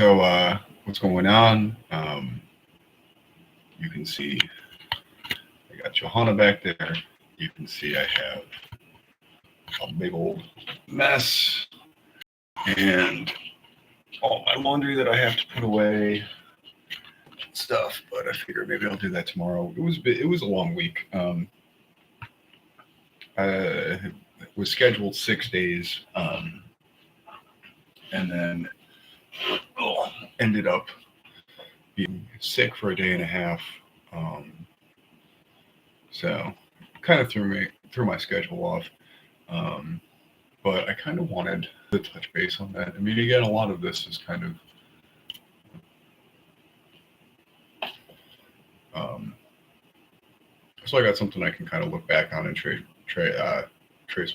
So, what's going on? You can see I got Johanna back there. You can see I have a big old mess and all my laundry that I have to put away, stuff. But I figure maybe I'll do that tomorrow. It was a long week. I was scheduled 6 days, and then ended up being sick for a day and a half. So kind of threw my schedule off. But I kind of wanted to touch base on that. I mean, again, a lot of this is kind of so I got something I can kind of look back on and trace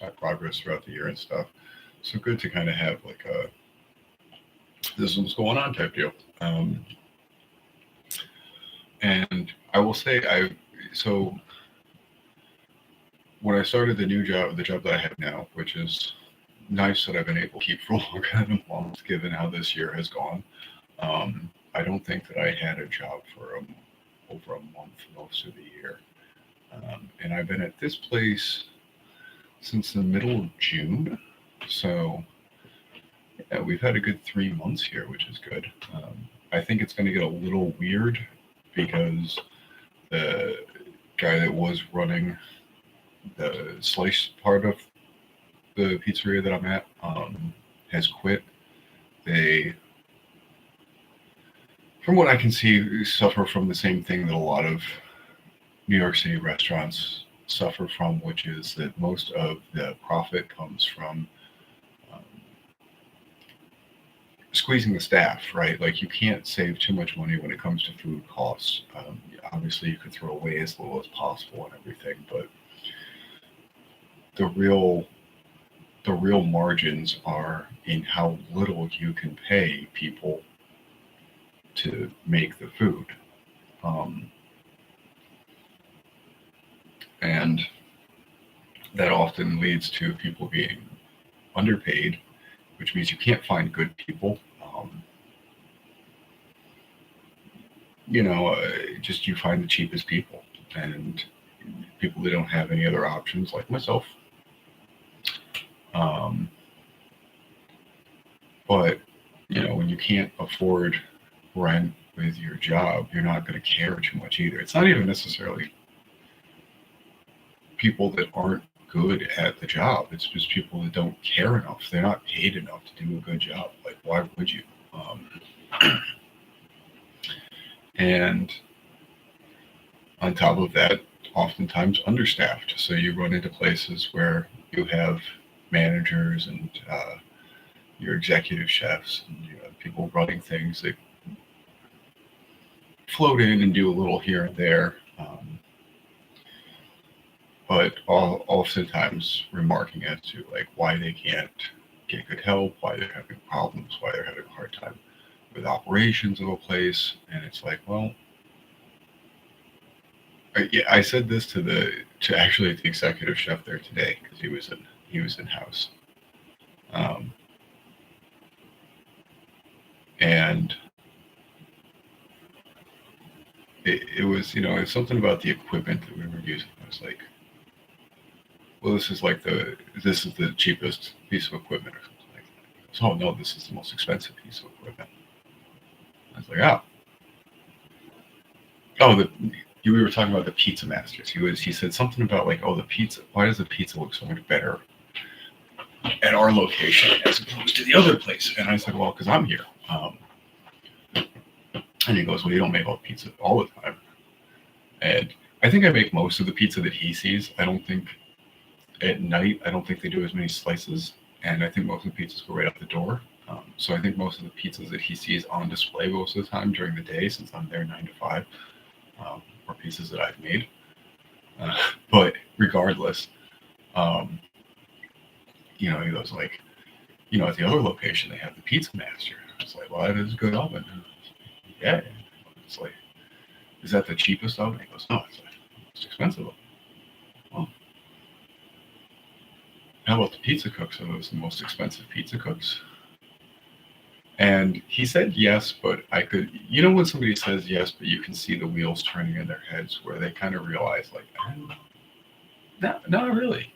my progress throughout the year and stuff. So good to kind of have like a this is what's going on type deal. And I will say so when I started the job that I have now, which is nice that I've been able to keep for longer than a month, given how this year has gone. I don't think that I had a job for over a month most of the year. And I've been at this place since the middle of June. So yeah, we've had a good 3 months here, which is good. I think it's going to get a little weird because the guy that was running the slice part of the pizzeria that I'm at has quit. They, from what I can see, suffer from the same thing that a lot of New York City restaurants suffer from, which is that most of the profit comes from squeezing the staff, right? Like you can't save too much money when it comes to food costs. Obviously, you could throw away as little as possible and everything, but the real margins are in how little you can pay people to make the food. And that often leads to people being underpaid, which means you can't find good people. Just you find the cheapest people and people that don't have any other options, like myself. But when you can't afford rent with your job, you're not going to care too much either. It's not even necessarily people that aren't good at the job. It's just people that don't care enough. They're not paid enough to do a good job. Like, why would you? And on top of that, oftentimes understaffed. So you run into places where you have managers and your executive chefs and people running things that float in and do a little here and there. But oftentimes remarking as to like why they can't get good help, why they're having problems, why they're having a hard time with operations of a place. And it's like, well, I said this to actually the executive chef there today because he was in house, and it was it's something about the equipment that we were using. I was like, well, this is the cheapest piece of equipment or something like that. So, oh no, this is the most expensive piece of equipment. I was like, we were talking about the pizza masters. He said something about like, oh, the pizza. Why does the pizza look so much better at our location as opposed to the other place? And I said, well, because I'm here. And he goes, well, you don't make all the pizza all the time. And I think I make most of the pizza that he sees. I don't think at night, I don't think they do as many slices. And I think most of the pizzas go right out the door. So I think most of the pizzas that he sees on display most of the time during the day, since I'm there 9 to 5, are pieces that I've made. But regardless, he goes like, at the other location, they have the pizza master. I was like, well, that is a good oven. Yeah. It's like, is that the cheapest oven? He goes, no, it's like the most expensive oven. Well, how about the pizza cooks? Are those the most expensive pizza cooks? And he said yes, but I could, when somebody says yes, but you can see the wheels turning in their heads where they kind of realize, like, not really.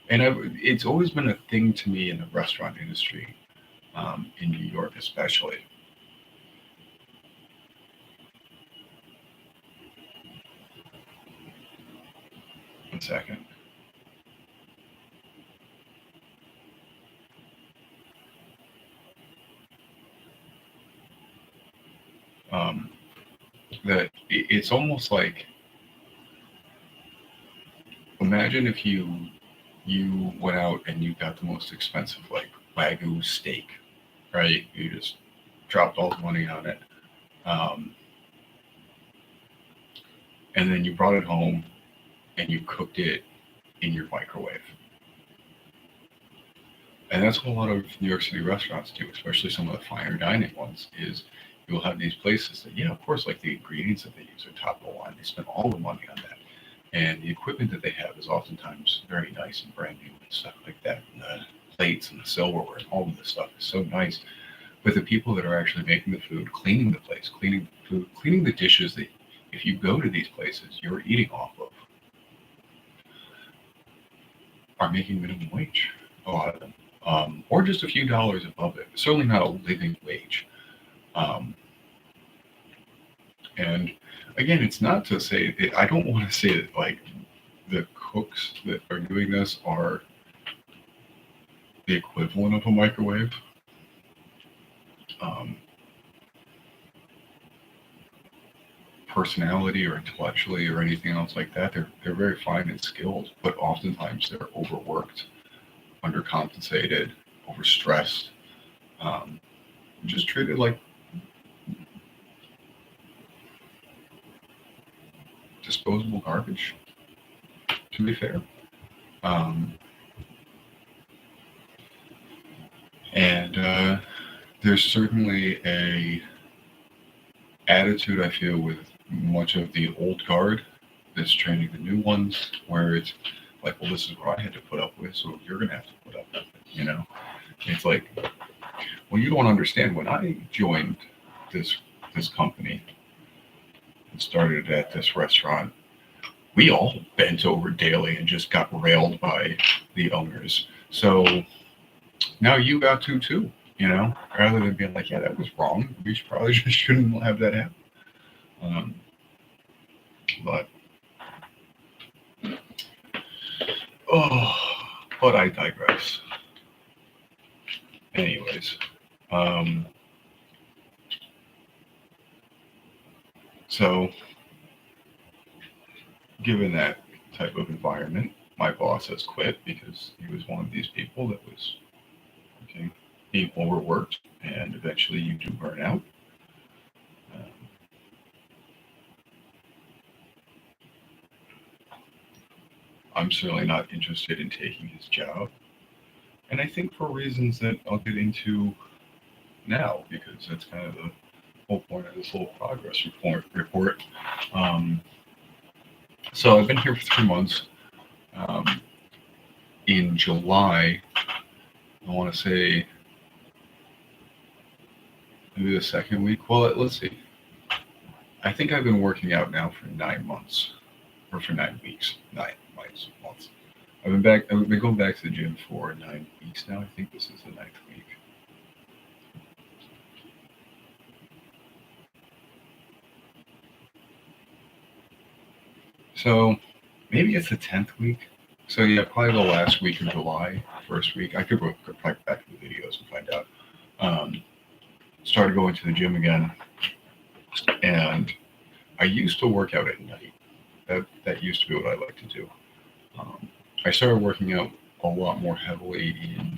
And it's always been a thing to me in the restaurant industry, in New York especially. 1 second. Um, that it's almost like, imagine if you went out and you got the most expensive, like, wagyu steak, right? You just dropped all the money on it, um, and then you brought it home and you cooked it in your microwave. And that's what a lot of New York City restaurants do, especially some of the finer dining ones. Is you'll have these places that, yeah, of course, like the ingredients that they use are top of the line. They spend all the money on that, and the equipment that they have is oftentimes very nice and brand new and stuff like that. And the plates and the silverware and all of this stuff is so nice. But the people that are actually making the food, cleaning the place, cleaning the food, cleaning the dishes that, if you go to these places, you're eating off of, are making minimum wage. A lot of them, or just a few dollars above it. Certainly not a living wage. Um, and again, it's not to say I don't want to say that, like, the cooks that are doing this are the equivalent of a microwave. Um, Personality or intellectually or anything else like that, they're very fine and skilled, but oftentimes they're overworked, undercompensated, overstressed, um, just treated like disposable garbage. To be fair, um, and there's certainly a attitude I feel with much of the old guard that's training the new ones, where it's like, well, this is what I had to put up with, so you're gonna have to put up with it. It's like, well, you don't understand. When I joined this company and started at this restaurant, we all bent over daily and just got railed by the owners. So now you got to too, rather than being like, yeah, that was wrong. We probably just shouldn't have that happen. Um, but oh, but I digress. Anyways, um, so given that type of environment, my boss has quit because he was one of these people that was, okay, being overworked, and eventually you do burn out. Um, I'm certainly not interested in taking his job, and I think for reasons that I'll get into now, because that's kind of the whole point of this little progress report. Um, so I've been here for 3 months. Um, in July, I want to say maybe the second week. Well, let's see. I think I've been working out now for 9 months, or for 9 weeks. 9 months. I've been back. I've been going back to the gym for 9 weeks now. I think this is the ninth week. So maybe it's the 10th week. So yeah, probably the last week of July, first week. I could go back to the videos and find out. Um, Started going to the gym again, and I used to work out at night. That used to be what I like to do. Um, I started working out a lot more heavily in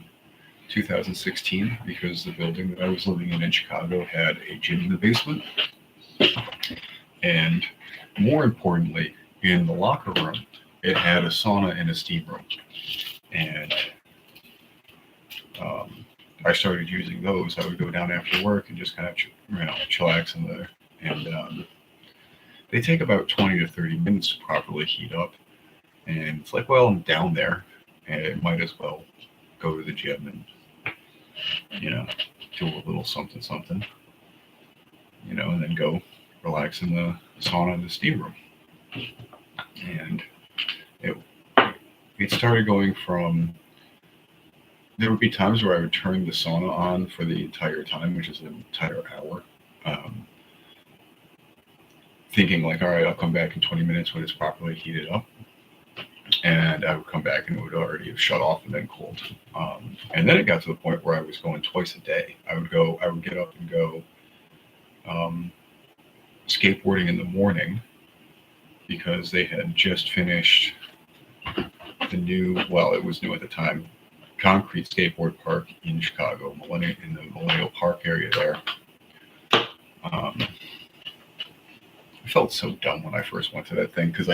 2016 because the building that I was living in Chicago had a gym in the basement, and more importantly, in the locker room, it had a sauna and a steam room. And I started using those. I would go down after work and just kind of chillax in there. And they take about 20 to 30 minutes to properly heat up. And it's like, well, I'm down there, and I might as well go to the gym and do a little something, something, and then go relax in the sauna in the steam room. And it it started going from, there would be times where I would turn the sauna on for the entire time, which is an entire hour, um, thinking like, all right, I'll come back in 20 minutes when it's properly heated up. And I would come back and it would already have shut off and been cold. And then it got to the point where I was going twice a day. I would get up and go skateboarding in the morning because they had just finished the new, well, it was new at the time, concrete skateboard park in Chicago, in the Millennial Park area there. I felt so dumb when I first went to that thing because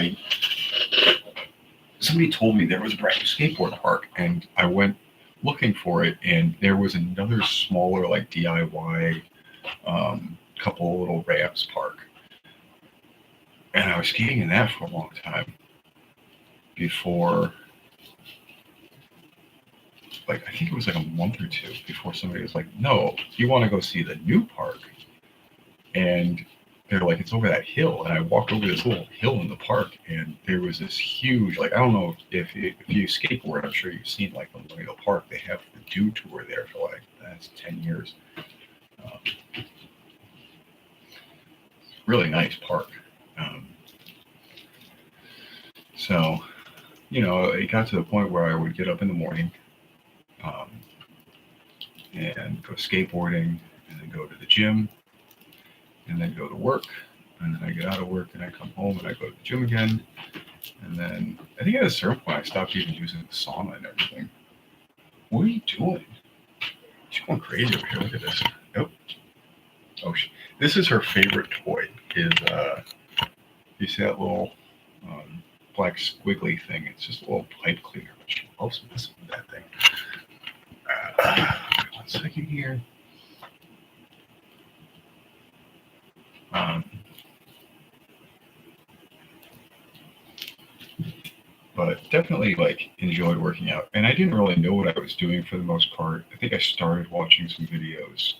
somebody told me there was a brand new skateboard park, and I went looking for it, and there was another smaller, like DIY, couple of little ramps park, and I was skating in that for a long time before, like, I think it was like a month or two before somebody was like, no, you want to go see the new park? And they're like, it's over that hill. And I walked over this little hill in the park, and there was this huge, like, I don't know if you skateboard, I'm sure you've seen, like, the Millennial Park. They have the Dew Tour there for, like, that's 10 years. Really nice park. So, it got to the point where I would get up in the morning and go skateboarding, and then go to the gym, and then go to work, and then I get out of work and I come home and I go to the gym again, and then I think at a certain point I stopped even using the sauna and everything. What are you doing? She's going crazy over here. Look at this. Nope. Oh, this is her favorite toy. You see that little black squiggly thing? It's just a little pipe cleaner. But she loves messing with that thing. 1 second here. But definitely enjoyed working out, and I didn't really know what I was doing for the most part. I think I started watching some videos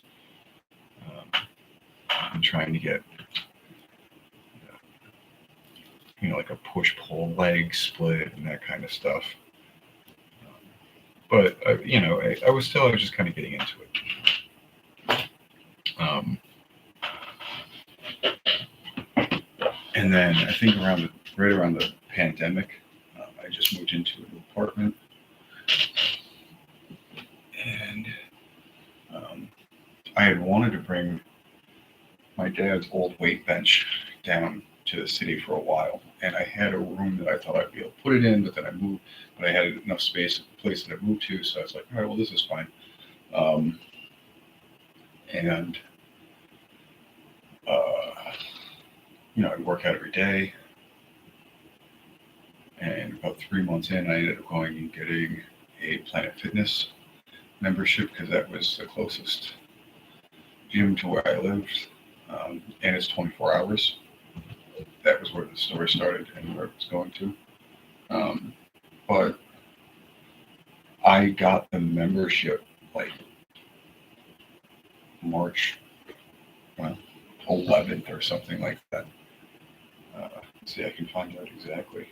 and trying to get like a push-pull leg split and that kind of stuff. But I was just kind of getting into it. And then I think right around the pandemic, I just moved into a new apartment, and I had wanted to bring my dad's old weight bench down to the city for a while, and I had a room that I thought I'd be able to put it in, but then I moved, but I had enough place that I moved to, so I was like, all right, well, this is fine. And I'd work out every day, and about 3 months in, I ended up going and getting a Planet Fitness membership because that was the closest gym to where I lived, and it's 24 hours. That was where the story started and where it was going to. But I got the membership March 11th or something like that. Let's see, I can find out exactly.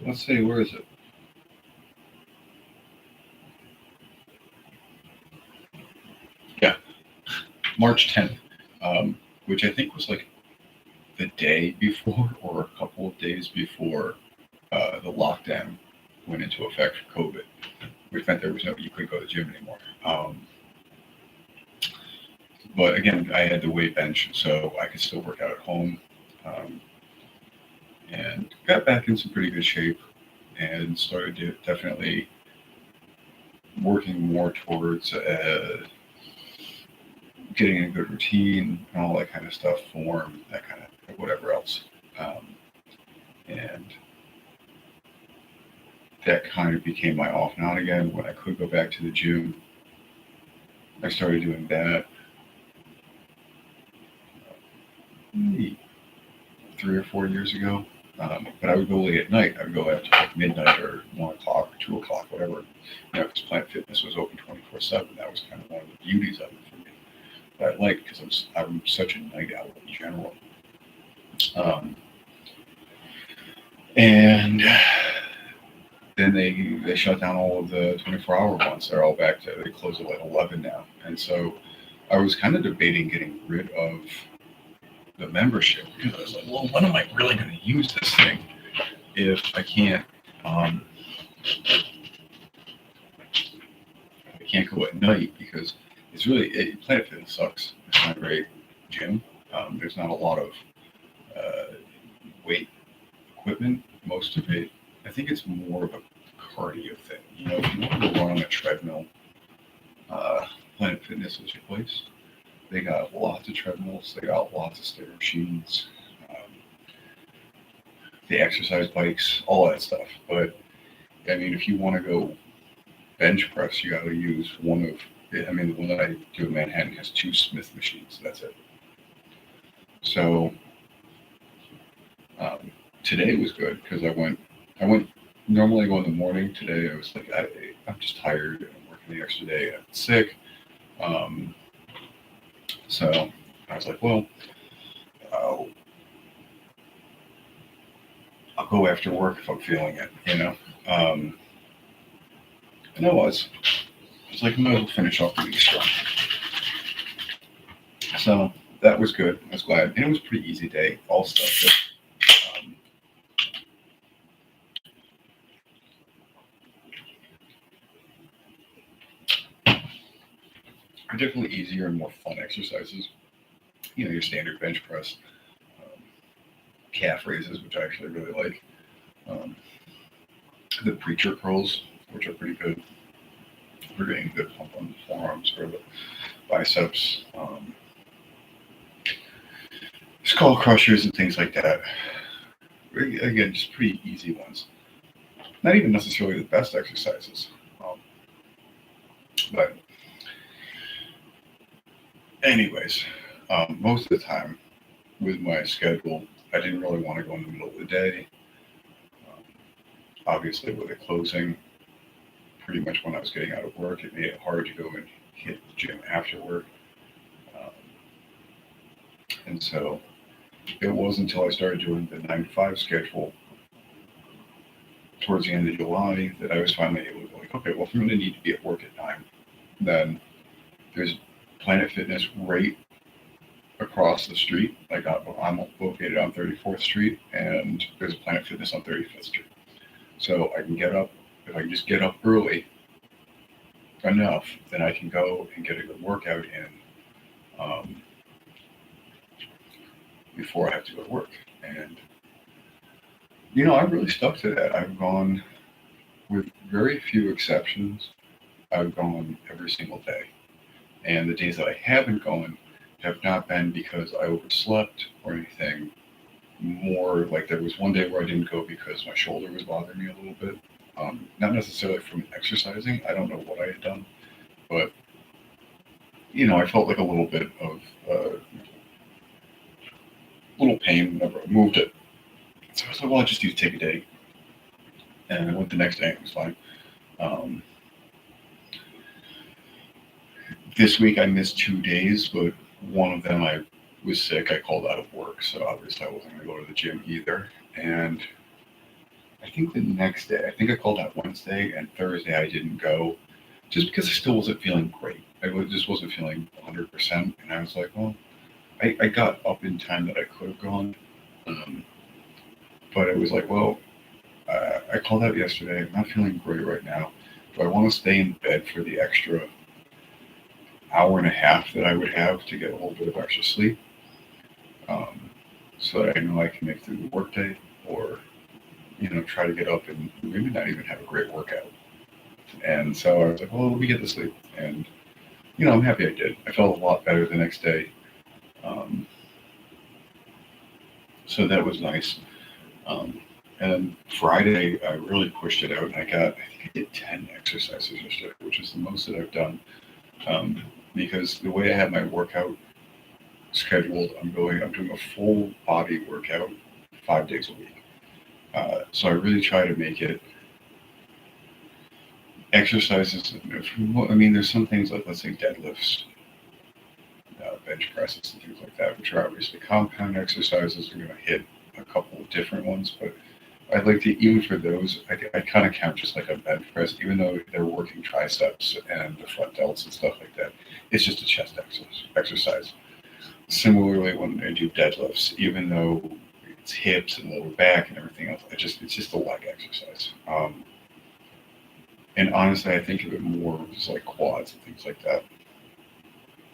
Let's see, where is it? Yeah, March 10th, which I think was the day before or a couple of days before the lockdown went into effect for COVID, which meant you couldn't go to the gym anymore. But again, I had the weight bench, so I could still work out at home, and got back in some pretty good shape, and started definitely working more towards getting a good routine and all that kind of stuff, form, that kind of whatever else. And that kind of became my off and on again. When I could go back to the gym, I started doing that maybe 3 or 4 years ago. But I would go late at night. I would go after like midnight or 1 o'clock, 2 o'clock, whatever. Because Planet Fitness was open 24/7. That was kind of one of the beauties of it for me. That I liked because I'm such a night owl in general. Um, and then they shut down all of the 24-hour ones. They're all back to they close at like 11 now. And so I was kind of debating getting rid of the membership because I was like, well, when am I really going to use this thing if um, I can't go at night because it's really Planet Fitness sucks. It's not a great gym. There's not a lot of weight equipment. Most of it, I think it's more of a cardio thing. If you want to go run on a treadmill, Planet Fitness is your place. They got lots of treadmills. They got lots of stair machines, the exercise bikes, all that stuff. But I mean, if you want to go bench press, you got to use one of. I mean, the one that I do in Manhattan has 2 Smith machines. That's it. So today was good because I went. Normally I go in the morning. Today I was like, I'm just tired and I'm working the extra day and I'm sick. So I was like, well, I'll go after work if I'm feeling it, And I was like, I might as well finish off the week strong. So that was good. I was glad. And it was a pretty easy day. All stuff that are definitely easier and more fun exercises. Your standard bench press, calf raises, which I actually really like. The preacher curls, which are pretty good. We're getting a good pump on the forearms or the biceps. Skull crushers and things like that. Again, just pretty easy ones. Not even necessarily the best exercises. But anyways, most of the time with my schedule, I didn't really want to go in the middle of the day. Obviously, with it closing, pretty much when I was getting out of work, it made it hard to go and hit the gym after work. And so it wasn't until I started doing the 9 to 5 schedule towards the end of July that I was finally able to go like, okay, well, if I'm going to need to be at work at 9, then there's Planet Fitness right across the street. I'm located on 34th Street, and there's a Planet Fitness on 35th Street. So I can get up, if I can just get up early enough, then I can go and get a good workout in before I have to go to work. And, I've really stuck to that. I've gone, with very few exceptions, I've gone every single day. And the days that I haven't gone have not been because I overslept or anything. More like there was one day where I didn't go because my shoulder was bothering me a little bit. Not necessarily from exercising. I don't know what I had done. But, I felt like a little bit of little pain whenever I moved it. So I was like, well, I just need to take a day. And I went the next day and it was fine. This week I missed 2 days, but one of them I was sick. I called out of work, so obviously I wasn't going to go to the gym either. And I think the next day, I think I called out Wednesday, and Thursday I didn't go just because I still wasn't feeling great. I just wasn't feeling 100%. And I was like, well, I got up in time that I could have gone. But it was like, well, I called out yesterday. I'm not feeling great right now. Do I want to stay in bed for the extra hour and a half that I would have to get a little bit of extra sleep, so that I know I can make through the workday, or try to get up and maybe not even have a great workout. And so I was like, well, let me get the sleep, and I'm happy I did. I felt a lot better the next day, so that was nice. And then Friday, I really pushed it out, and I think I did 10 exercises yesterday, which is the most that I've done. Because the way I have my workout scheduled, I'm doing a full body workout 5 days a week. So I really try to make it exercises. I mean, there's some things like, let's say, deadlifts, bench presses, and things like that, which are obviously compound exercises. We're going to hit a couple of different ones, but I'd like to, even for those, I kind of count just like a bench press, even though they're working triceps and the front delts and stuff like that. It's just a chest exercise. Similarly, when I do deadlifts, even though it's hips and lower back and everything else, it's just a leg exercise. And honestly, I think of it more as like quads and things like that,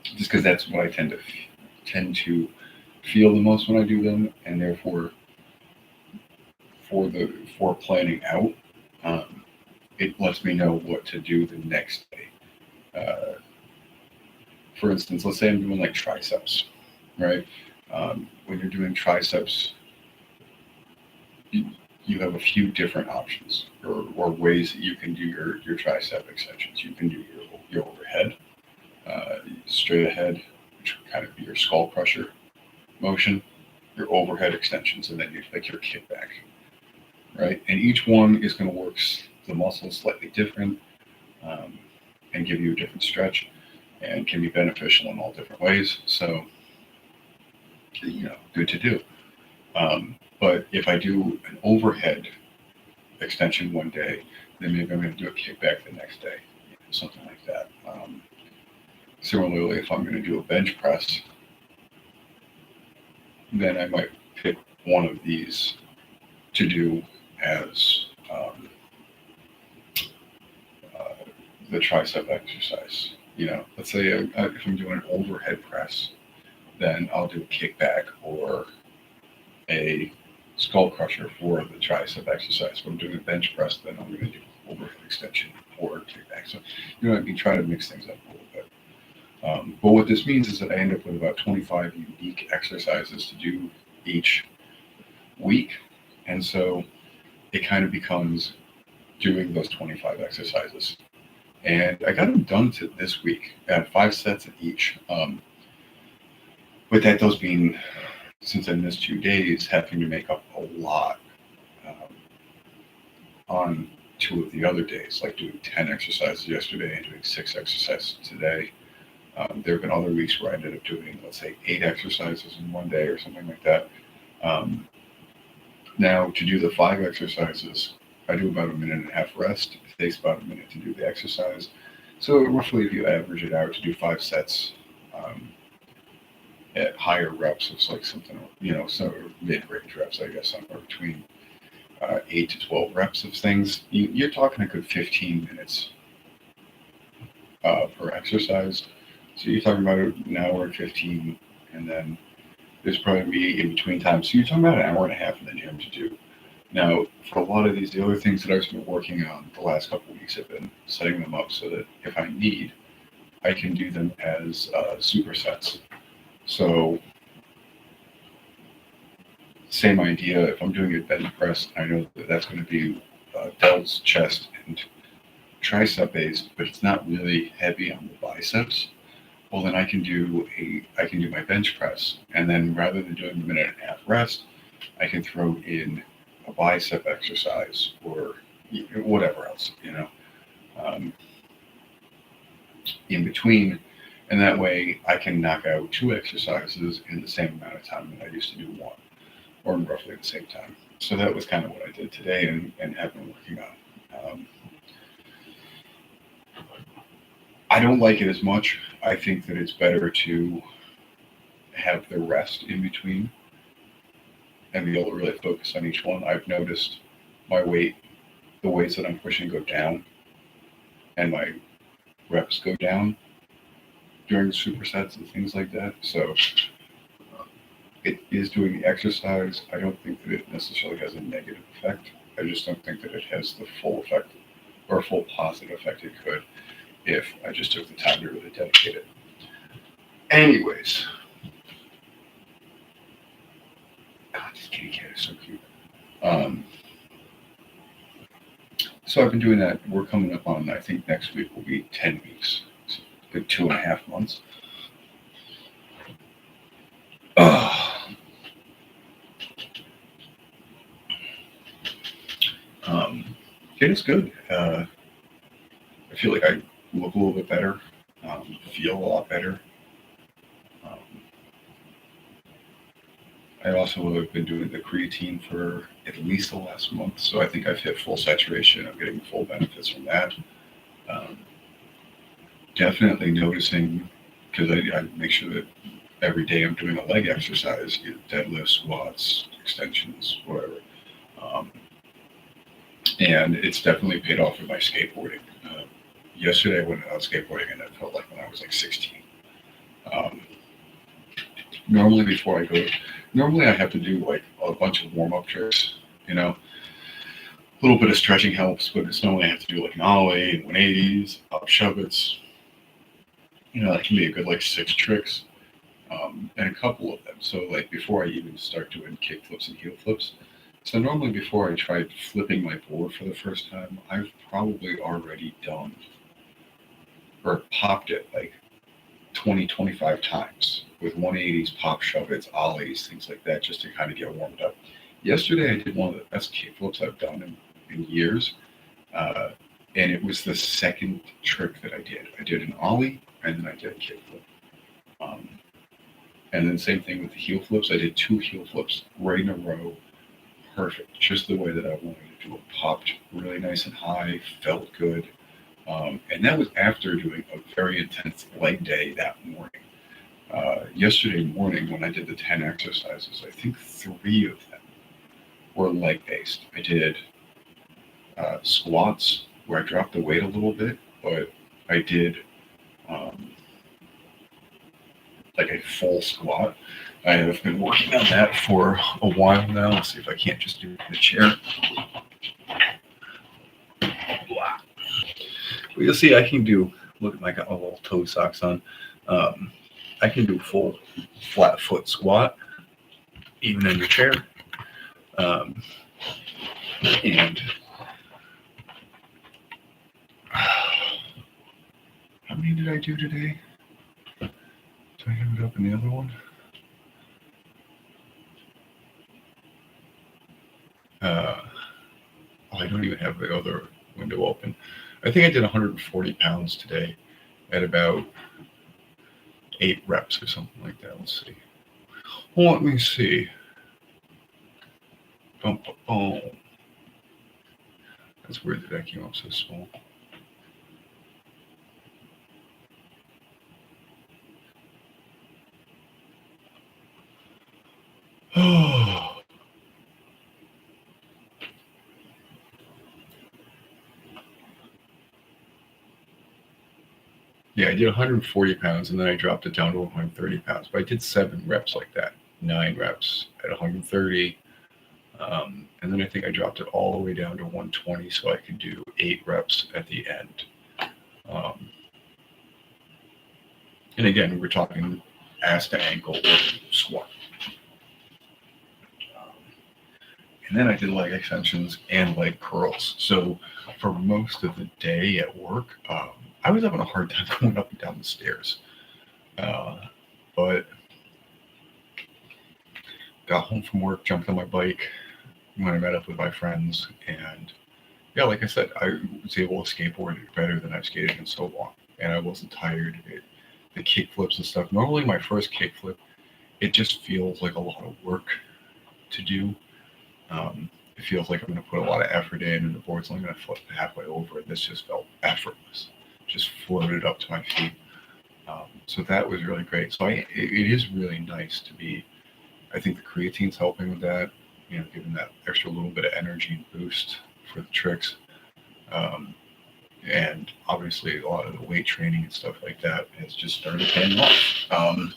just because that's what I tend to feel the most when I do them, and therefore for planning out, it lets me know what to do the next day. For instance, let's say I'm doing like triceps, right? When you're doing triceps, you have a few different options or ways that you can do your tricep extensions. You can do your overhead, straight ahead, which would kind of be your skull crusher motion, your overhead extensions, and then your kickback, right? And each one is going to work the muscle slightly different, and give you a different stretch, and can be beneficial in all different ways. So, good to do. But if I do an overhead extension one day, then maybe I'm going to do a kickback the next day, something like that. Similarly, if I'm going to do a bench press, then I might pick one of these to do as the tricep exercise. Let's say if I'm doing an overhead press, then I'll do a kickback or a skull crusher for the tricep exercise. When I'm doing a bench press, then I'm going to do overhead extension or kickback. So, I mean, try to mix things up a little bit. But what this means is that I end up with about 25 unique exercises to do each week. And so it kind of becomes doing those 25 exercises. And I got them done to this week. I had 5 sets of each. But that does mean, since I missed 2 days, having to make up a lot on 2 of the other days, like doing 10 exercises yesterday and doing 6 exercises today. There have been other weeks where I ended up doing, let's say, 8 exercises in one day or something like that. Now, to do the 5 exercises, I do about a minute and a half rest. It takes about a minute to do the exercise. So roughly, if you average it out, to do 5 sets at higher reps, it's like something, some mid-range reps, I guess, somewhere between 8 to 12 reps of things. You're talking a good 15 minutes per exercise. So you're talking about an hour and 15, and then there's probably be in between times. So you're talking about an hour and a half in the gym to do. Now, for a lot of these, the other things that I've been working on the last couple of weeks have been setting them up so that if I need, I can do them as supersets. So, same idea. If I'm doing a bench press, I know that that's going to be delts, chest, and tricep based, but it's not really heavy on the biceps. Well, then I can do my bench press, and then rather than doing the minute and a half rest, I can throw in a bicep exercise or whatever else, in between. And that way I can knock out 2 exercises in the same amount of time that I used to do 1, or roughly at the same time. So that was kind of what I did today and have been working on. I don't like it as much. I think that it's better to have the rest in between and be able to really focus on each one. I've noticed the weights that I'm pushing go down, and my reps go down during supersets and things like that. So it is doing the exercise. I don't think that it necessarily has a negative effect. I just don't think that it has the full effect or full positive effect it could if I just took the time to really dedicate it. Anyways, God, this kitty cat is so cute. So I've been doing that. We're coming up on, I think next week will be 10 weeks. It's a good 2.5 months. Um, it is good. I feel like I look a little bit better, feel a lot better. Um, I also have been doing the creatine for at least the last month, so I think I've hit full saturation. I'm getting full benefits from that. Um, Definitely noticing, because I make sure that every day I'm doing a leg exercise, either deadlifts, squats, extensions, whatever. Um, and it's definitely paid off with my skateboarding. Yesterday I went out skateboarding and it felt like when I was like 16. Um, normally before I go, normally I have to do like a bunch of warm up tricks, you know, a little bit of stretching helps, but it's normally I have to do like an ollie and 180s, up shove it's, that can be a good like 6 tricks, and a couple of them. So like before I even start doing kick flips and heel flips. So normally before I tried flipping my board for the first time, I've probably already done or popped it like 20, 25 times with 180s, pop shove it's, ollies, things like that, just to kind of get warmed up. Yesterday I did one of the best kick flips I've done in years. Uh, and it was the second trick that I did. I did an ollie and then I did a kick flip. And then same thing with the heel flips. I did 2 heel flips right in a row. Perfect. Just the way that I wanted to do it. Popped really nice and high. Felt good. And that was after doing a very intense leg day that morning. Yesterday morning when I did the 10 exercises, I think 3 of them were leg based. I did squats where I dropped the weight a little bit, but I did like a full squat. I have been working on that for a while now. Let's see if I can't just do it in the chair. Well, you'll see I can do, look at my got my little toe socks on. I can do full flat foot squat, even in your chair. And how many did I do today? Do I have it up in the other one? I don't even have the other window open. I think I did 140 pounds today at about 8 reps or something like that. Let's see. Well, let me see. Boom, boom. That's weird that that came up so small. Oh. Yeah, I did 140 pounds and then I dropped it down to 130 pounds. But I did 7 reps like that, 9 reps at 130. And then I think I dropped it all the way down to 120 so I could do 8 reps at the end. And again, we're talking ass to ankle squat. And then I did leg extensions and leg curls. So for most of the day at work, I was having a hard time going up and down the stairs. But got home from work, jumped on my bike when I met up with my friends. And yeah, like I said, I was able to skateboard better than I've skated in so long. And I wasn't tired. The kick flips and stuff. Normally my first kick flip, it just feels like a lot of work to do. It feels like I'm going to put a lot of effort in and the board's only going to flip halfway over. And this just felt effortless. Just floated up to my feet. So that was really great. So it is really nice to be, I think the creatine's helping with that, giving that extra little bit of energy and boost for the tricks. And obviously a lot of the weight training and stuff like that has just started paying off.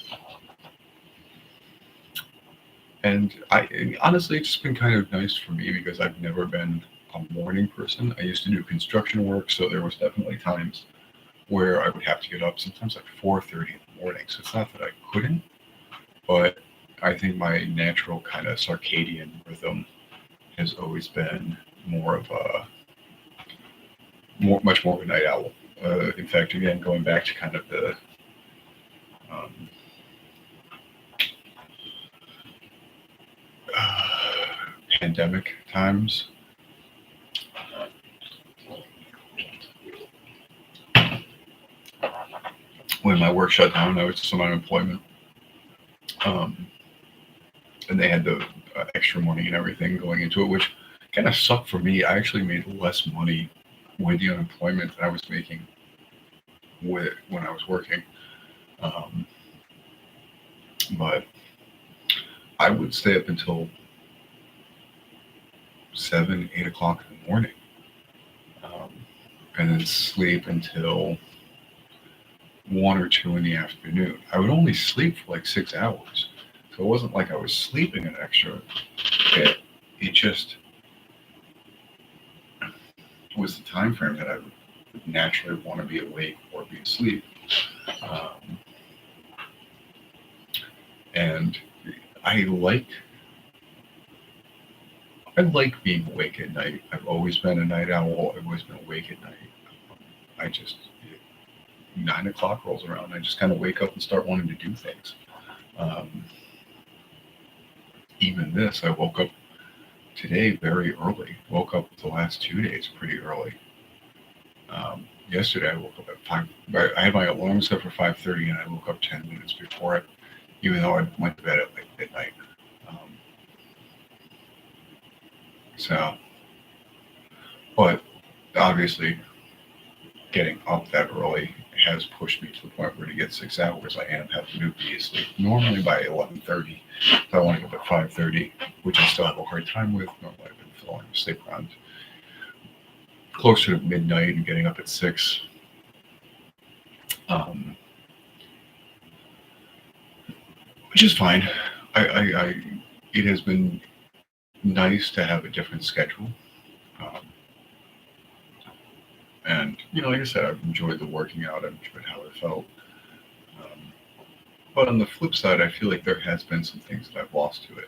And honestly, it's just been kind of nice for me because I've never been a morning person. I used to do construction work, so there was definitely times where I would have to get up sometimes like 4:30 in the morning. So it's not that I couldn't, but I think my natural kind of circadian rhythm has always been more of much more of a night owl. In fact, again, going back to kind of the um, pandemic times, when my work shut down, I was just on unemployment, um, and they had the extra money and everything going into it, which kind of sucked for me. I actually made less money with the unemployment that I was making with when I was working. Um, but I would stay up until 7, 8 o'clock in the morning, um, and then sleep until 1 or 2 in the afternoon. I would only sleep for like 6 hours, so it wasn't like I was sleeping an extra. It just was the time frame that I would naturally want to be awake or be asleep, um, and I like I like being awake at night. I've always been a night owl. I've always been awake at night. I just 9 o'clock rolls around, and I just kind of wake up and start wanting to do things. Um, Even this, I woke up today very early. Woke up the last 2 days pretty early. Yesterday I woke up at 5. I had my alarm set for 5:30, and I woke up 10 minutes before it, even though I went to bed at like midnight. Um, so, but obviously, getting up that early has pushed me to the point where to get 6 hours, I end up having to be asleep normally by 11:30. If I want to get up at 5:30, which I still have a hard time with. Normally I've been falling asleep around closer to midnight and getting up at 6. Um, which is fine. It has been nice to have a different schedule. Um, and, like I said, I've enjoyed the working out. I've enjoyed how it felt. Um, but on the flip side, I feel like there has been some things that I've lost to it.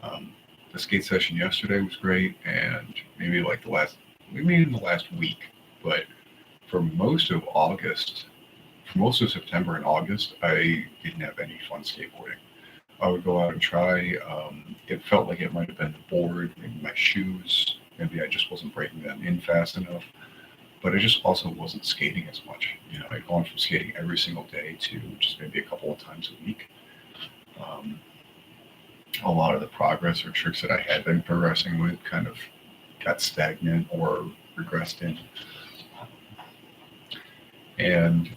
Um, the skate session yesterday was great, and maybe in the last week, but for most of August, for most of September and August, I didn't have any fun skateboarding. I would go out and try. It felt like it might have been the board, maybe my shoes, maybe I just wasn't breaking them in fast enough. But I just also wasn't skating as much. I'd gone from skating every single day to just maybe a couple of times a week. Um, a lot of the progress or tricks that I had been progressing with kind of got stagnant or regressed in. And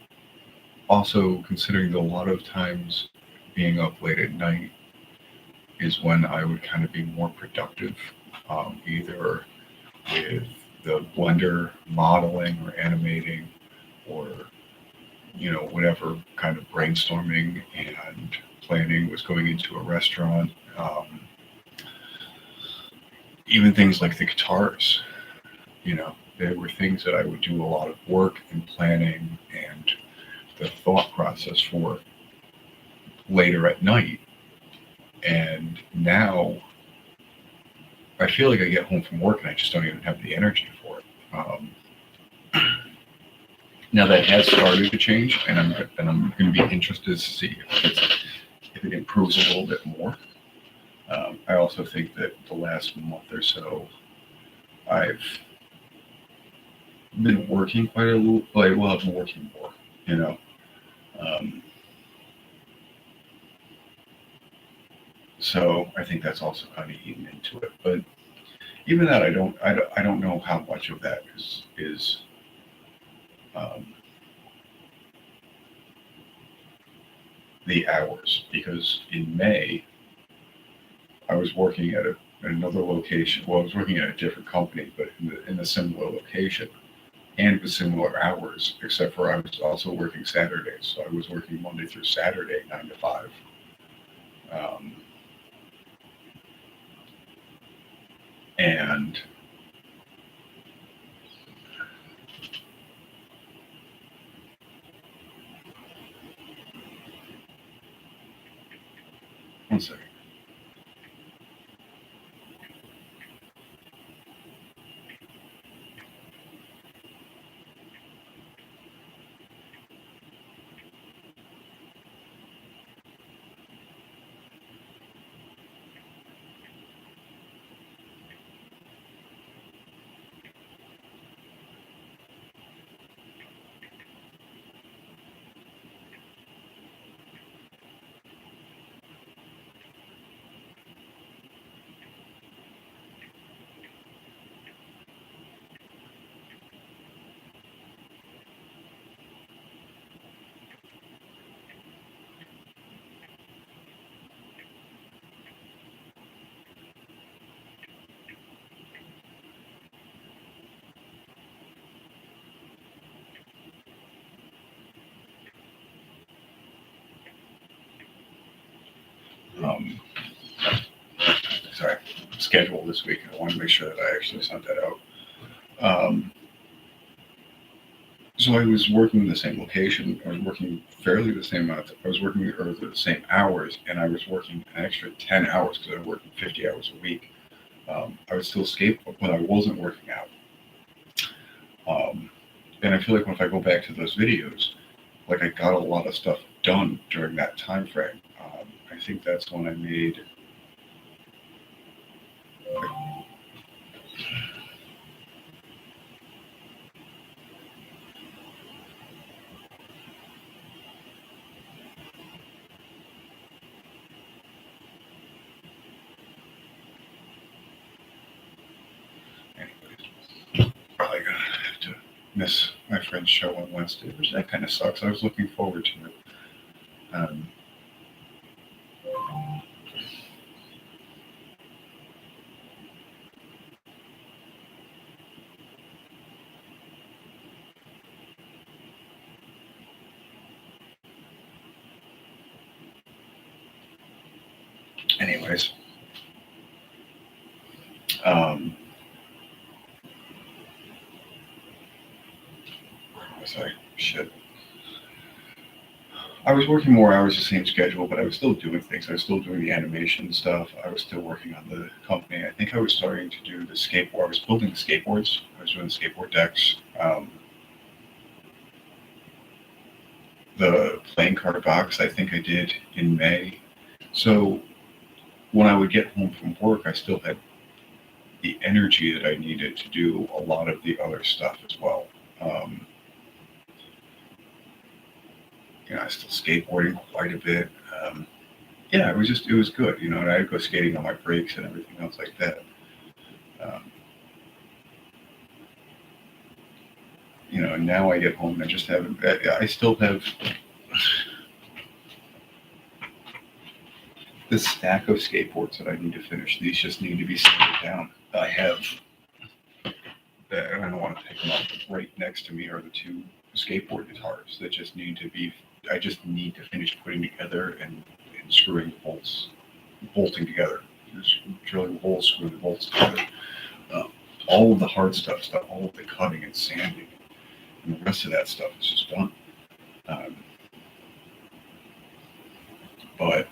also considering that a lot of times being up late at night is when I would kind of be more productive, either with the Blender modeling or animating or, whatever kind of brainstorming and planning was going into a restaurant. Even things like the guitars, there were things that I would do a lot of work and planning and the thought process for later at night. And now I feel like I get home from work and I just don't even have the energy for it. Now that has started to change, and I'm going to be interested to see if it improves a little bit more. I also think that the last month or so, I've been working quite a little. Like, well, I've been working more, you know. Um, so I think that's also kind of eaten into it. But even that, I don't know how much of that is um, the hours, because in May I was working at another location. Well, I was working at a different company, but in a similar location and with similar hours, except for I was also working Saturdays. So I was working Monday through Saturday, 9 to 5. Um, and one second. um, sorry, schedule this week. I want to make sure that I actually sent that out. So I was working in the same location. I was working fairly the same amount. I was working the same hours, and I was working an extra 10 hours because I was working 50 hours a week. I would still skateboard when I wasn't working out. And I feel like if I go back to those videos, like I got a lot of stuff done during that time frame. I think that's when I made. Anyways, probably gonna have to miss my friend's show on Wednesday, which that kind of sucks. I was looking forward to it. Anyways, where was I? Shit. I was working more hours, the same schedule, but I was still doing things. I was still doing the animation stuff. I was still working on the company. I think I was starting to do the skateboard. I was building the skateboards. I was doing the skateboard decks. The playing card box, I think I did in May. So when I would get home from work, I still had the energy that I needed to do a lot of the other stuff as well. I was still skateboarding quite a bit. Yeah, it was good, and I'd go skating on my breaks and everything else like that. And now I get home and I just I still have this stack of skateboards that I need to finish. These just need to be sanded down. I have, I don't want to take them up. Right next to me are the two skateboard guitars that just need to be, I just need to finish putting together and screwing the bolts, bolting together. Just drilling holes, screwing the bolts together. All of the hard stuff, all of the cutting and sanding, and the rest of that stuff is just done. But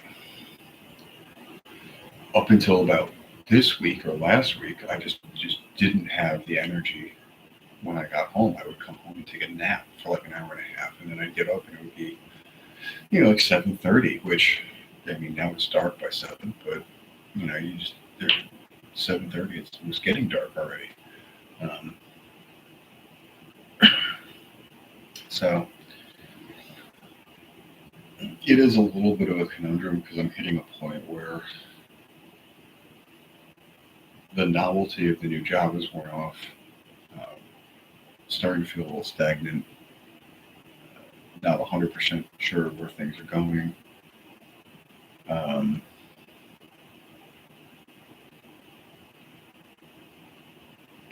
up until about this week or last week, I just didn't have the energy. When I got home, I would come home and take a nap for like an hour and a half, and then I'd get up and it would be, like 7:30, which, I mean, now it's dark by 7, but, you just, 7:30, it was getting dark already. So it is a little bit of a conundrum because I'm hitting a point where the novelty of the new job is worn off. Starting to feel a little stagnant. Not 100% sure where things are going.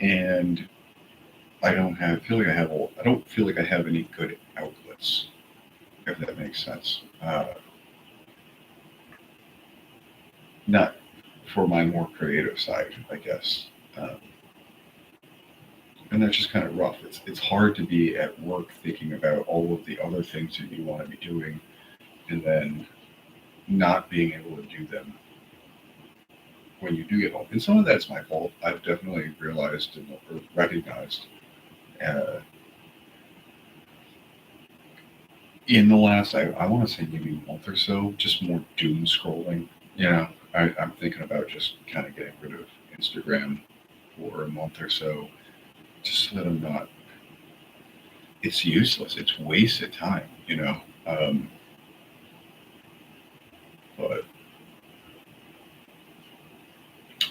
And I don't feel like I have any good outlets, if that makes sense. Not for my more creative side, I guess. And that's just kind of rough. It's hard to be at work thinking about all of the other things that you want to be doing and then not being able to do them when you do get home. And some of that's my fault. I've definitely realized or recognized in the last, I want to say maybe month or so, just more doom scrolling. I'm thinking about just kind of getting rid of Instagram for a month or so, just so that I'm not, it's useless. It's wasted time, but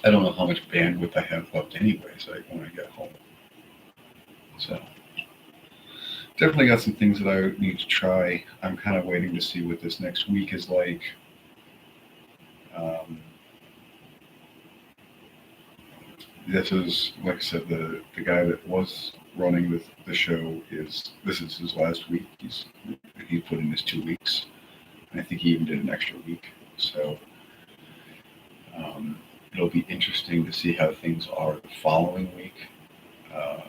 I don't know how much bandwidth I have left anyways, when I get home. So definitely got some things that I need to try. I'm kind of waiting to see what this next week is like. This is, like I said, the guy that was running the show this is his last week. He put in his 2 weeks. And I think he even did an extra week. So It'll be interesting to see how things are the following week. Uh,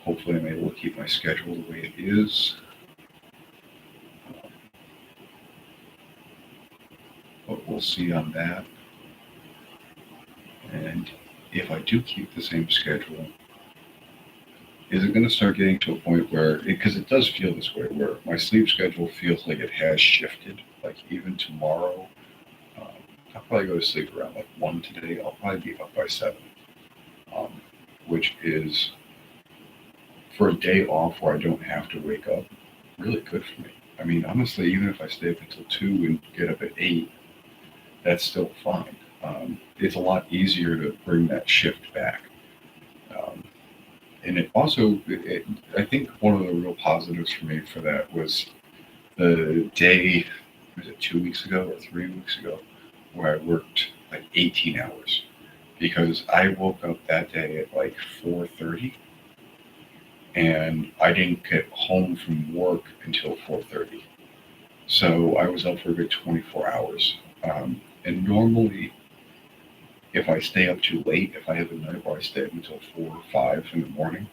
Hopefully, I'm able to keep my schedule the way it is. Uh, but we'll see on that. And if I do keep the same schedule, is it going to start getting to a point where, because it does feel this way, where my sleep schedule feels like it has shifted. Like even tomorrow, um, I'll probably go to sleep around like 1 today. I'll probably be up by 7, um, which is for a day off where I don't have to wake up, really good for me. I mean, honestly, even if I stay up until 2 and get up at 8, that's still fine. It's a lot easier to bring that shift back. Um, and it also, I think one of the real positives for me for that was the day, was it 2 weeks ago or 3 weeks ago, where I worked like 18 hours because I woke up that day at like 4:30 and I didn't get home from work until 4:30. So I was up for a good 24 hours. And normally, if I stay up too late, if I have a night where I stay up until 4 or 5 in the morning,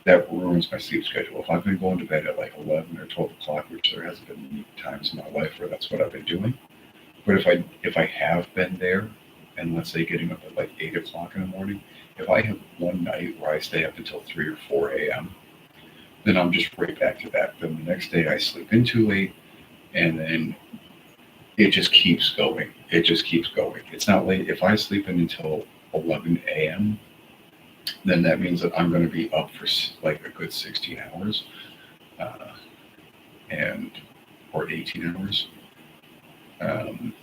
that ruins my sleep schedule. If I've been going to bed at like 11 or 12 o'clock, which there hasn't been many times in my life where that's what I've been doing, but if I have been there, and let's say getting up at like 8 o'clock in the morning, if I have one night where I stay up until 3 or 4 a.m., then I'm just right back to that. Then the next day I sleep in too late, and then it just keeps going. It just keeps going. It's not late. If I sleep in until 11 a.m., then that means that I'm going to be up for like a good 16 hours, uh, and or 18 hours. Um,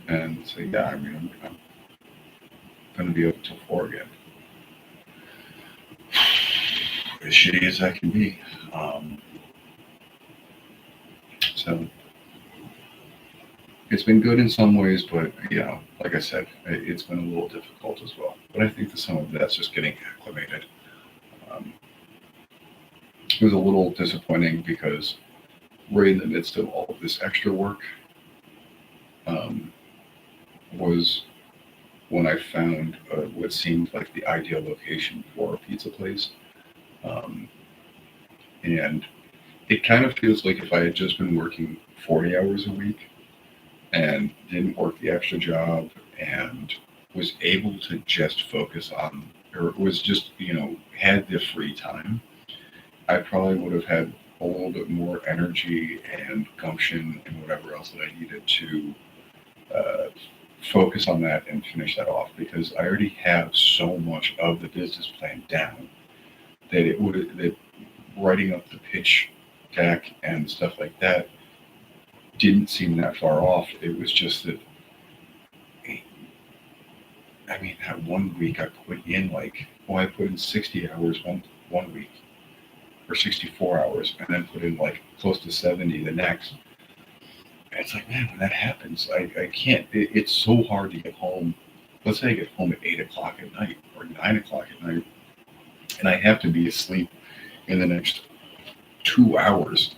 and so yeah, I mean, I'm going to be up until 4 again. As shitty as that can be. So it's been good in some ways, but like I said, it's been a little difficult as well. But I think that some of that's just getting acclimated. Um, it was a little disappointing because right in the midst of all of this extra work um, was when I found what seemed like the ideal location for a pizza place. Um, and it kind of feels like if I had just been working 40 hours a week and didn't work the extra job and was able to just focus on, or was just, had the free time, I probably would have had a little bit more energy and gumption and whatever else that I needed to uh, focus on that and finish that off because I already have so much of the business plan down that writing up the pitch deck and stuff like that didn't seem that far off. It was just that, I mean, that one week I put in I put in 60 hours one week, or 64 hours, and then put in like close to 70 the next. And it's like, man, when that happens, I can't, it's so hard to get home. Let's say I get home at 8 o'clock at night or 9 o'clock at night, and I have to be asleep in the next 2 hours.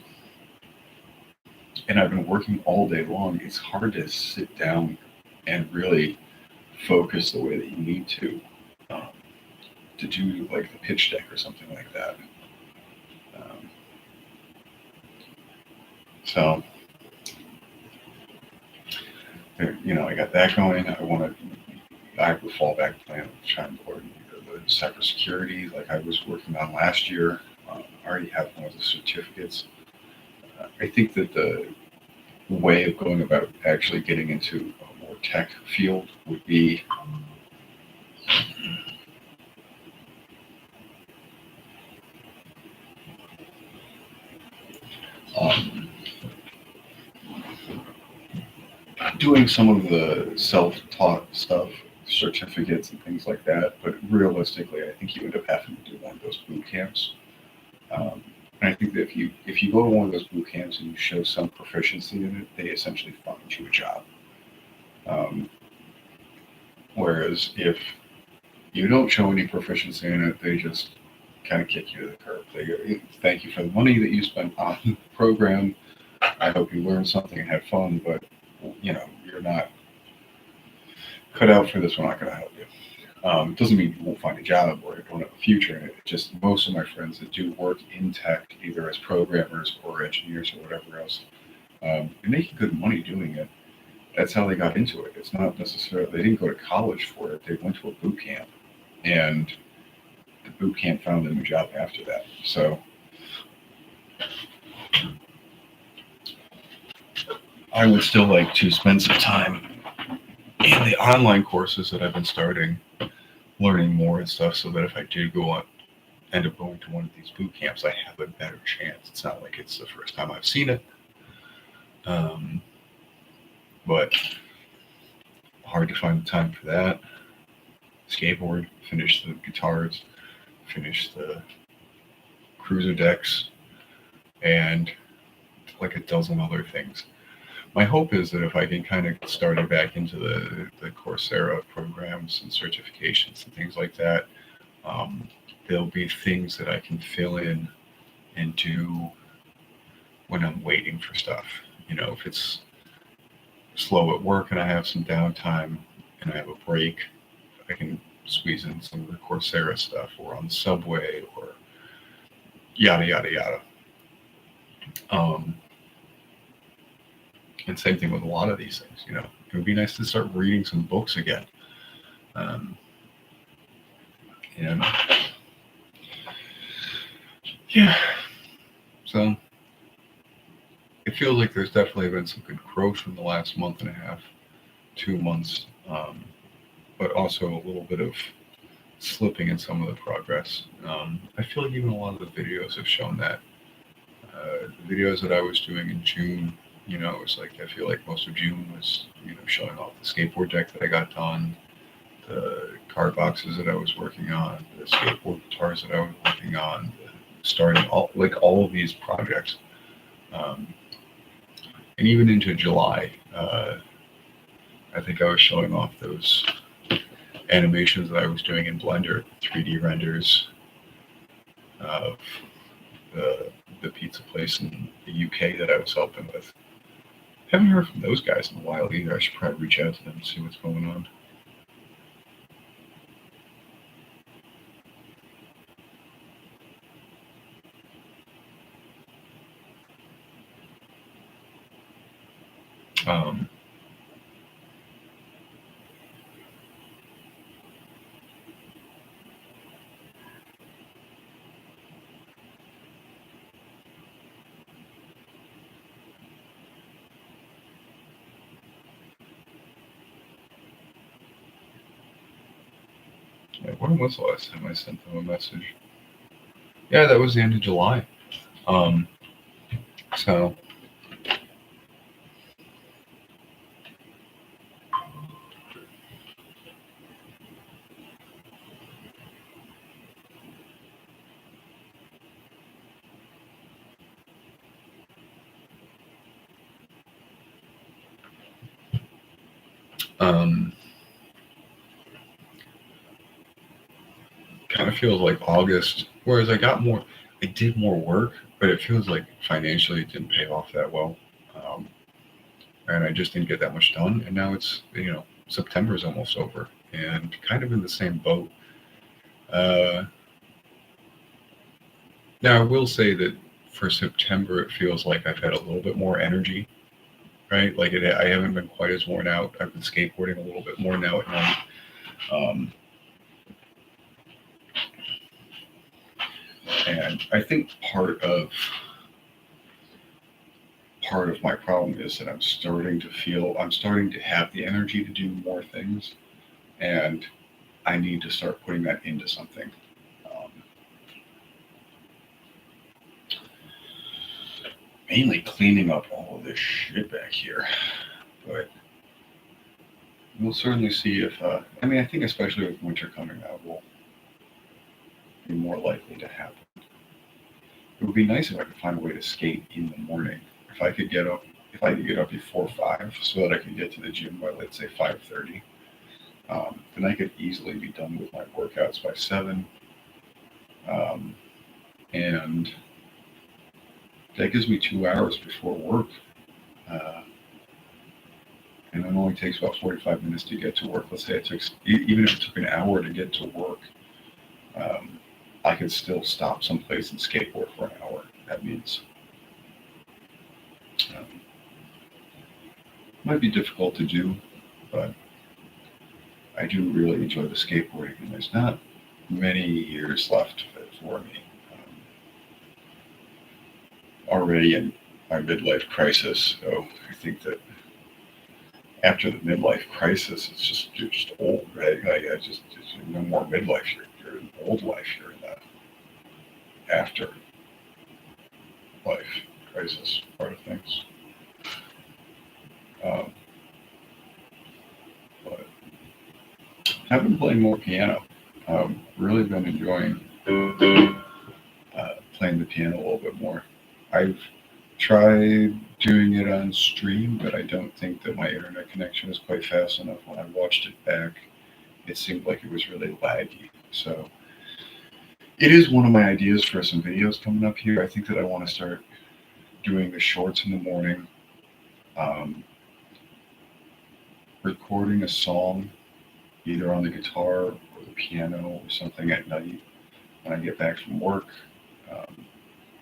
And I've been working all day long. It's hard to sit down and really focus the way that you need um, to do like the pitch deck or something like that. Um, so, I got that going. I have a fallback plan of trying to coordinate the cybersecurity like I was working on last year. I already have one of the certificates. I think that the way of going about actually getting into a more tech field would be um, doing some of the self-taught stuff, certificates and things like that. But realistically, I think you end up having to do one of those boot camps. And I think that if you go to one of those boot camps and you show some proficiency in it, they essentially fund you a job. Um, Whereas if you don't show any proficiency in it, they just kind of kick you to the curb. They go, thank you for the money that you spent on the program. I hope you learned something and had fun, but you're not cut out for this. We're not going to help you. It doesn't mean you won't find a job or you don't have a future in it. It's just most of my friends that do work in tech, either as programmers or engineers or whatever else, they make good money doing it. That's how they got into it. It's not necessarily, they didn't go to college for it. They went to a boot camp, and the boot camp found them a job after that. So I would still like to spend some time in the online courses that I've been starting, learning more and stuff, so that if I do end up going to one of these boot camps, I have a better chance. It's not like it's the first time I've seen it, um, but hard to find the time for that. Skateboard, finish the guitars, finish the cruiser decks, and like a dozen other things. My hope is that if I can kind of get started back into the Coursera programs and certifications and things like that, um, there'll be things that I can fill in and do when I'm waiting for stuff. If it's slow at work and I have some downtime and I have a break, I can squeeze in some of the Coursera stuff, or on the subway, or yada yada yada. Um, and same thing with a lot of these things. It would be nice to start reading some books again. Um, and yeah, so it feels like there's definitely been some good growth in the last month and a half, 2 months, but also a little bit of slipping in some of the progress. I feel like even a lot of the videos have shown that. The videos that I was doing in June, it was like, I feel like most of June was, showing off the skateboard deck that I got done, the card boxes that I was working on, the skateboard guitars that I was working on, starting all of these projects. Um, and even into July, I think I was showing off those animations that I was doing in Blender, 3D renders of the pizza place in the UK that I was helping with. Haven't heard from those guys in a while either. I should probably reach out to them and see what's going on. Um, when was the last time I sent them a message? Yeah, that was the end of July. Um, so um, kind of feels like August, whereas I did more work, but it feels like financially it didn't pay off that well. Um, and I just didn't get that much done. And now it's, September is almost over and kind of in the same boat. Uh, Now, I will say that for September, it feels like I've had a little bit more energy, right? Like I haven't been quite as worn out. I've been skateboarding a little bit more now at night. Um, and I think part of my problem is that I'm starting to have the energy to do more things, and I need to start putting that into something. Um, Mainly cleaning up all of this shit back here, but we'll certainly see if. I think especially with winter coming out, will be more likely to happen. It would be nice if I could find a way to skate in the morning. If I could get up before 5, so that I could get to the gym by, let's say, 5:30. Then I could easily be done with my workouts by 7. Um, and that gives me 2 hours before work. Uh, and it only takes about 45 minutes to get to work. Let's say it took, even if it took an hour to get to work, um, I could still stop someplace and skateboard for an hour. That means um, might be difficult to do, but I do really enjoy the skateboarding, and there's not many years left for me. Already in my midlife crisis, so I think that after the midlife crisis, it's just you're just old, right? Like I just no more midlife. You're in old life. You're in the after life crisis part of things. Um, but I've been playing more piano. Really been enjoying playing the piano a little bit more. I've tried doing it on stream, but I don't think that my internet connection is quite fast enough. When I watched it back, it seemed like it was really laggy. So it is one of my ideas for some videos coming up here. I think that I want to start doing the shorts in the morning, um, recording a song either on the guitar or the piano or something at night when I get back from work, um,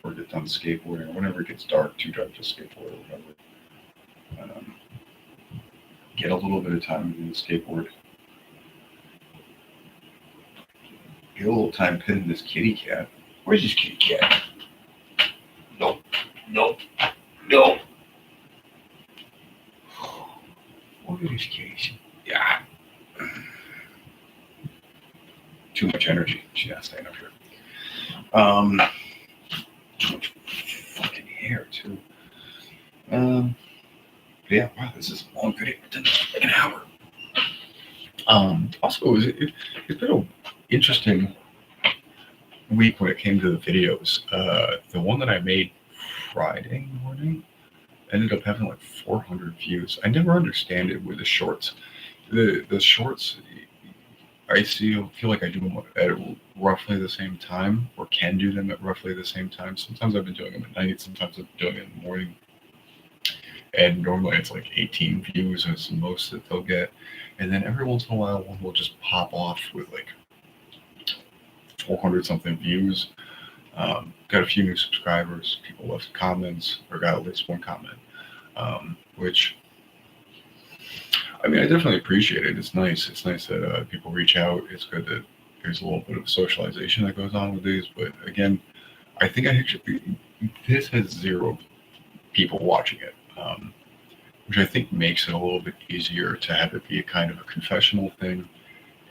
or get done skateboarding, or whenever it gets dark, too dark to skateboard or whatever. Get a little bit of time in the skateboard. Get a little time petting this kitty cat. Where's this kitty cat? Nope. Nope. Nope. Look at this kitty. Yeah. Too much energy. She's not staying up here. Too much fucking hair too. Yeah, wow, this is a long video. It's like an hour. Also, it's been an interesting week when it came to the videos. The one that I made Friday morning ended up having like 400 views. I never understand it with the shorts. The shorts, I feel like I do them at roughly the same time, or can do them at roughly the same time. Sometimes I've been doing them at night, sometimes I've been doing it in the morning. And normally it's like 18 views is the most that they'll get. And then every once in a while, one will just pop off with like 400 something views. Got a few new subscribers. People left comments, or got at least one comment, which, I mean, I definitely appreciate it. It's nice. It's nice that people reach out. It's good that there's a little bit of socialization that goes on with these. But again, I think this has 0 people watching it. Which I think makes it a little bit easier to have it be a kind of a confessional thing.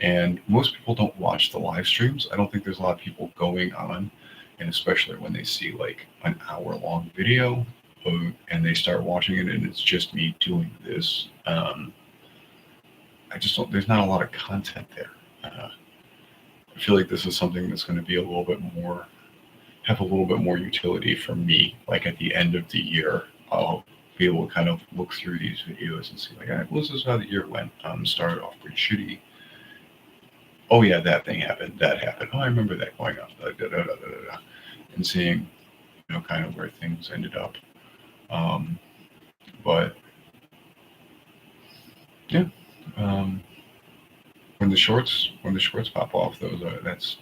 And most people don't watch the live streams. I don't think there's a lot of people going on, and especially when they see like an hour-long video and they start watching it and it's just me doing this. I just don't. There's not a lot of content there. I feel like this is something that's going to be have a little bit more utility for me. Like at the end of the year, I'll be able to kind of look through these videos and see like, all right, well, this is how the year went. Started off pretty shitty. Oh yeah, that thing happened. That happened. Oh, I remember that going on. And seeing, kind of where things ended up. But yeah, when the shorts pop off, that's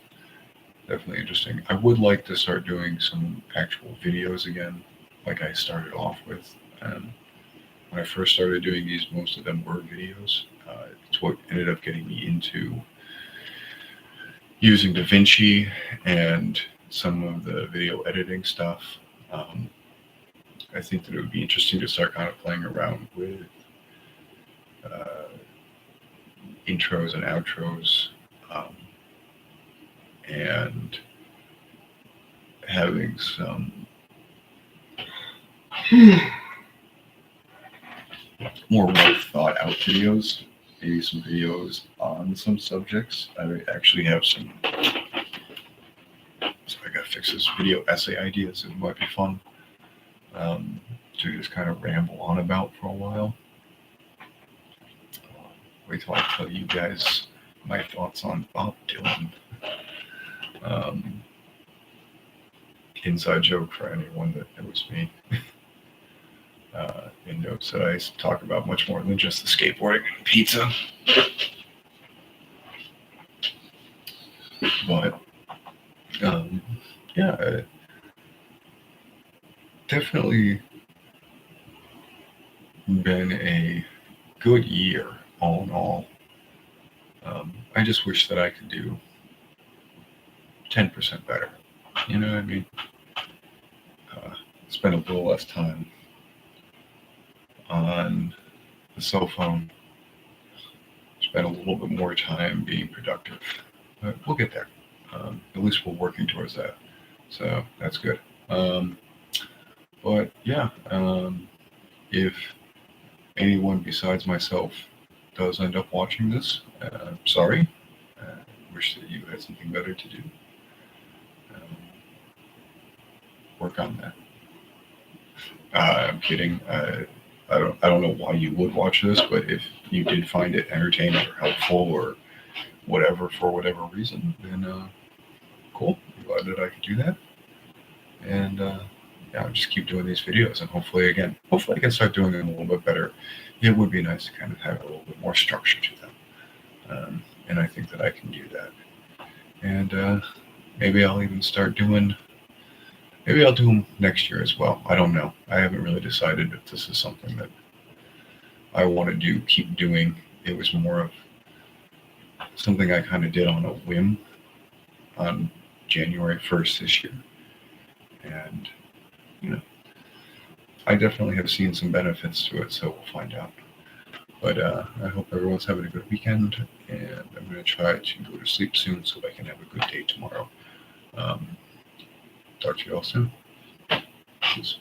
definitely interesting. I would like to start doing some actual videos again, like I started off with. When I first started doing these, most of them were videos. It's what ended up getting me into using DaVinci and some of the video editing stuff. I think that it would be interesting to start kind of playing around with intros and outros, and having some more well thought out videos, maybe some videos on some subjects. I actually have some, so I gotta fix this, video essay ideas. It might be fun to just kind of ramble on about for a while. Wait till I tell you guys my thoughts on Bob Dylan. Inside joke for anyone that knows me. and notes that I talk about much more than just the skateboarding and pizza. But yeah, definitely been a good year all in all. I just wish that I could do 10% better. You know what I mean? Spend a little less time on the cell phone. Spend a little bit more time being productive. But we'll get there. At least we're working towards that. So that's good. But yeah, if anyone besides myself does end up watching this, sorry. Wish that you had something better to do. Um, work on that. I'm kidding. I don't know why you would watch this, but if you did find it entertaining or helpful or whatever for whatever reason, then cool. I'm glad that I could do that. And yeah, I'll just keep doing these videos, and hopefully I can start doing them a little bit better. It would be nice to kind of have a little bit more structure to them, and I think that I can do that. And maybe I'll even start doing. Maybe I'll do them next year as well. I don't know. I haven't really decided if this is something that I want to keep doing. It was more of something I kind of did on a whim on January 1st this year. And, you know, I definitely have seen some benefits to it, so we'll find out. But I hope everyone's having a good weekend, and I'm going to try to go to sleep soon so I can have a good day tomorrow. Talk to you all soon. Peace.